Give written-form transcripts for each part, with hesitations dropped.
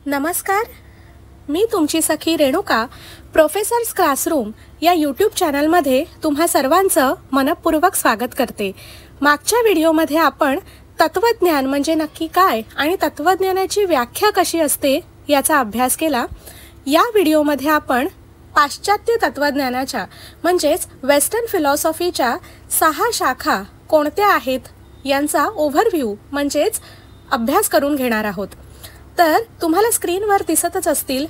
नमस्कार, मी तुमची सखी Renuka professors classroom या यूट्यूब चॅनलमध्ये तुम्हा सर्वांचं मनपूर्वक स्वागत करते. मागच्या व्हिडिओमध्ये आपण तत्वज्ञान म्हणजे नक्की काय आणि तत्वज्ञानाची व्याख्या कशी असते याचा अभ्यास केला. या व्हिडिओमध्ये आपण पाश्चात्य तत्वज्ञानाच्या म्हणजेच वेस्टर्न फिलॉसॉफीच्या 6 शाखा कोणत्या आहेत यांचा ओव्हरव्ह्यू म्हणजेच अभ्यास करून घेणार आहोत. तर तुम्हाला स्क्रीनवर दिसतच असतील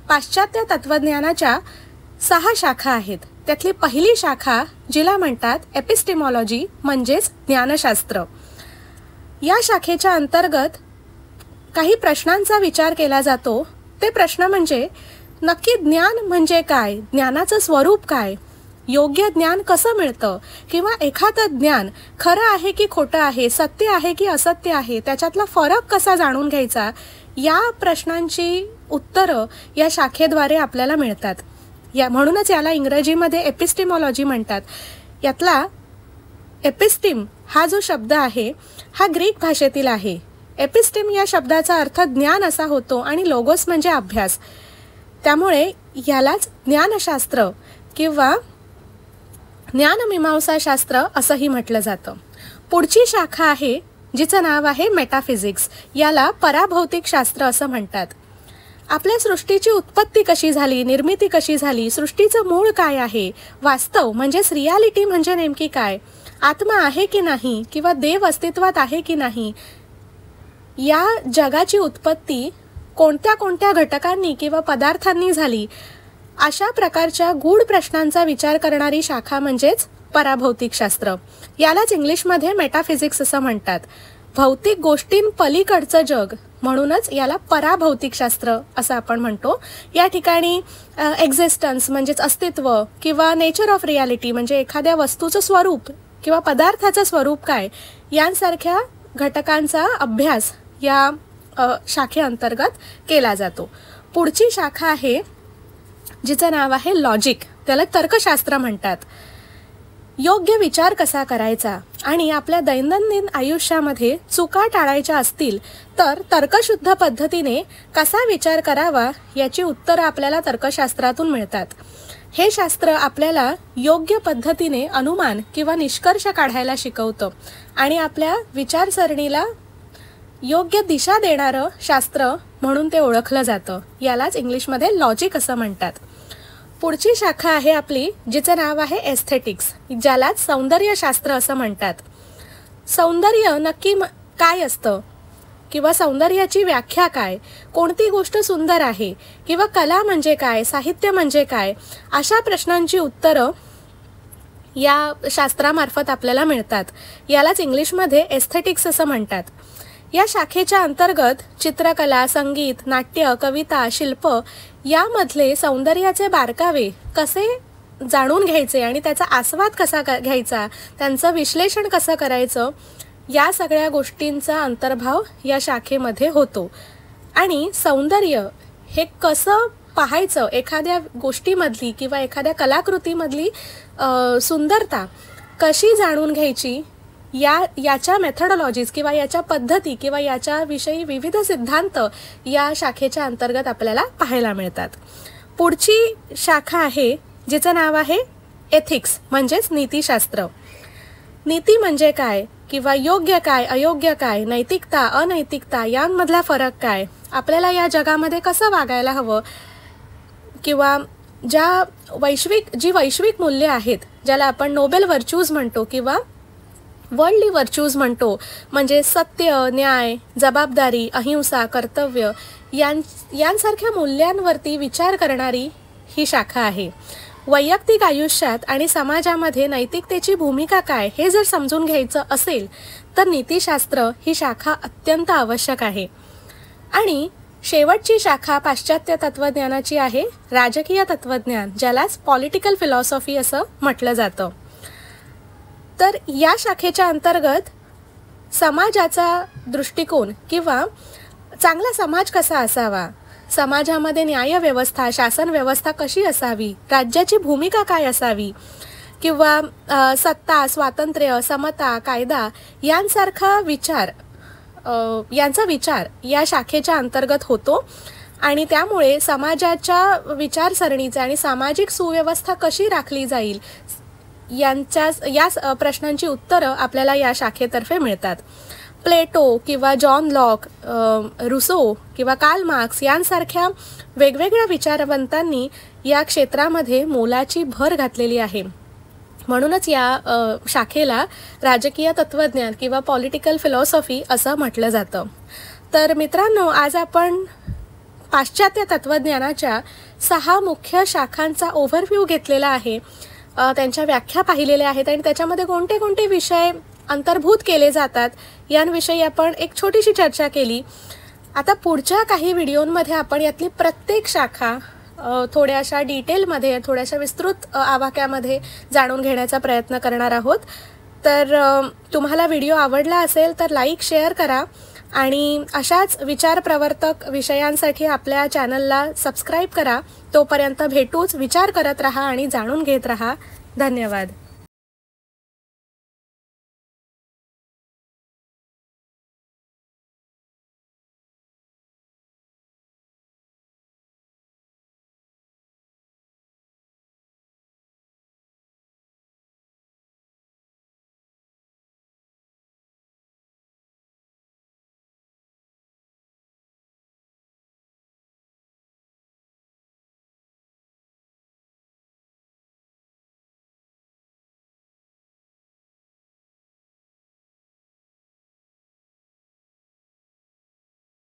पाश्चात्य तत्वज्ञानाच्या 6 शाखा आहेत. त्यातली पहिली शाखा जिला म्हणतात एपिस्टेमॉलॉजी म्हणजेच ज्ञानशास्त्र. या शाखेच्या अंतर्गत काही प्रश्नांचा विचार केला जातो. ते प्रश्न म्हणजे नक्की ज्ञान म्हणजे काय, ज्ञानाचं स्वरूप काय, योग्य ज्ञान कसं मिळतं किंवा एखादं ज्ञान खरं आहे की खोटं आहे, सत्य आहे की असत्य आहे, त्याच्यातला फरक कसा जाणून घ्यायचा, या प्रश्नांची उत्तरं या शाखेद्वारे आपल्याला मिळतात. म्हणूनच याला इंग्रजीमध्ये एपिस्टेमॉलॉजी म्हणतात. यातला एपिस्टीम हा जो शब्द आहे हा ग्रीक भाषेतील आहे. एपिस्टीम या शब्दाचा अर्थ ज्ञान असा होतो आणि लोगोस म्हणजे अभ्यास. त्यामुळे यालाच ज्ञानशास्त्र किंवा ज्ञानमीमांसाशास्त्र असंही म्हटलं जातं. पुढची शाखा आहे जिचं नाव आहे मेटाफिजिक्स. याला पराभौतिक शास्त्र असं म्हणतात. आपल्या सृष्टीची उत्पत्ती कशी झाली, निर्मिती कशी झाली, सृष्टीचं मूळ काय आहे, वास्तव म्हणजेच रियालिटी म्हणजे नेमकी काय, आत्मा आहे की नाही किंवा देव अस्तित्वात आहे की नाही, या जगाची उत्पत्ती कोणत्या कोणत्या घटकांनी किंवा पदार्थांनी झाली, अशा प्रकारच्या गूढ प्रश्नांचा विचार करणारी शाखा म्हणजेच पराभौतिक शास्त्र. यालाच इंग्लिशमध्ये मेटाफिजिक्स असं म्हणतात. भौतिक गोष्टींपलीकडचं जग म्हणूनच याला पराभौतिक शास्त्र असं आपण म्हणतो. या ठिकाणी एक्झिस्टन्स म्हणजेच अस्तित्व किंवा नेचर ऑफ रियालिटी म्हणजे एखाद्या वस्तूचं स्वरूप किंवा पदार्थाचं स्वरूप काय, यांसारख्या घटकांचा अभ्यास या शाखेअंतर्गत केला जातो. पुढची शाखा आहे जिचं नाव आहे लॉजिक. त्याला तर्कशास्त्र म्हणतात. योग्य विचार कसा करायचा आणि आपल्या दैनंदिन आयुष्यामध्ये चुका टाळायच्या असतील तर तर्कशुद्ध पद्धतीने कसा विचार करावा याची उत्तरं आपल्याला तर्कशास्त्रातून मिळतात. हे शास्त्र आपल्याला योग्य पद्धतीने अनुमान किंवा निष्कर्ष काढायला शिकवतं आणि आपल्या विचारसरणीला योग्य दिशा देणारं शास्त्र म्हणून ते ओळखलं जातं. यालाच इंग्लिशमध्ये लॉजिक असं म्हणतात. पुढची शाखा आहे आपली जिचं नाव आहे एस्थेटिक्स. ज्यालाच सौंदर्यशास्त्र असं म्हणतात. सौंदर्य नक्की काय असतं किंवा सौंदर्याची व्याख्या काय, कोणती गोष्ट सुंदर आहे किंवा कला म्हणजे काय, साहित्य म्हणजे काय, अशा प्रश्नांची उत्तरं या शास्त्रामार्फत आपल्याला मिळतात. यालाच इंग्लिशमध्ये एस्थेटिक्स असं म्हणतात. या शाखेच्या अंतर्गत चित्रकला, संगीत, नाट्य, कविता, शिल्प यामधले सौंदर्याचे बारकावे कसे जाणून घ्यायचे आणि त्याचा आस्वाद कसा घ्यायचा, त्यांचं विश्लेषण कसं करायचं, या सगळ्या गोष्टींचा अंतर्भाव या शाखेमध्ये होतो. आणि सौंदर्य हे कसं पाहायचं, एखाद्या गोष्टीमधली किंवा एखाद्या कलाकृतीमधली सुंदरता कशी जाणून घ्यायची, याच्या मेथडॉलॉजीज किंवा याच्या पद्धती किंवा याच्याविषयी विविध सिद्धांत या शाखेच्या अंतर्गत आपल्याला पाहायला मिळतात. पुढची शाखा आहे जिचं नाव आहे एथिक्स म्हणजेच नीतिशास्त्र. नीती म्हणजे काय किंवा योग्य काय, अयोग्य काय, नैतिकता, अनैतिकता यांमधला फरक काय, आपल्याला या जगामध्ये कसं वागायला हवं किंवा जी वैश्विक मूल्य आहेत ज्याला आपण नोबेल व्हर्च्यूज म्हणतो किंवा वर्ल्डली व्हर्च्यूज म्हणतो, म्हणजे सत्य, न्याय, जबाबदारी, अहिंसा, कर्तव्य यांसारख्या मूल्यांवरती विचार करणारी ही शाखा आहे. वैयक्तिक आयुष्यात आणि समाजामध्ये नैतिकतेची भूमिका काय हे जर समजून घ्यायचं असेल तर नीतिशास्त्र ही शाखा अत्यंत आवश्यक आहे. आणि शेवटची शाखा पाश्चात्य तत्वज्ञानाची आहे राजकीय तत्वज्ञान, ज्यालाच पॉलिटिकल फिलॉसॉफी असं म्हटलं जातं. तर या शाखेच्या अंतर्गत समाजाचा दृष्टिकोन किंवा चांगला समाज कसा असावा, समाजामध्ये न्यायव्यवस्था, शासन व्यवस्था कशी असावी, राज्याची भूमिका काय असावी किंवा सत्ता, स्वातंत्र्य, समता, कायदा यांसारखा विचार यांचा विचार या शाखेच्या अंतर्गत होतो आणि त्यामुळे समाजाच्या विचारसरणीचे आणि सामाजिक सुव्यवस्था कशी राखली जाईल या प्रश्नांची उत्तरं आपल्याला या शाखेतर्फे मिळतात. प्लेटो किंवा जॉन लॉक, रुसो किंवा कार्ल मार्क्स यांसारख्या वेगवेगळ्या विचारवंतांनी या क्षेत्रामध्ये मोलाची भर घातलेली आहे. म्हणूनच या शाखेला राजकीय तत्त्वज्ञान किंवा पॉलिटिकल फिलॉसॉफी असं म्हटलं जातं. तर मित्रांनो, आज आपण पाश्चात्य तत्त्वज्ञानाच्या 6 मुख्य शाखांचा ओव्हरव्ह्यू घेतलेला आहे, त्यांच्या व्याख्या पाहिलेल्या आहेत आणि त्याच्यामध्ये कोणते कोणते विषय अंतर्भूत केले जातात यांविषयी आपण एक छोटीशी चर्चा केली. आता पुढच्या काही व्हिडिओमध्ये आपण यातली प्रत्येक शाखा थोड्याशा डिटेलमध्ये, थोड्याशा विस्तृत आवाक्यामध्ये जाणून घेण्याचा प्रयत्न करणार आहोत. तर तुम्हाला व्हिडिओ आवडला असेल तर लाईक, शेअर करा आणि अशाच विचारप्रवर्तक विषयांसाठी आपल्या चॅनलला सबस्क्राईब करा. तोपर्यंत भेटूच, विचार करत राहा आणि जाणून घेत राहा. धन्यवाद.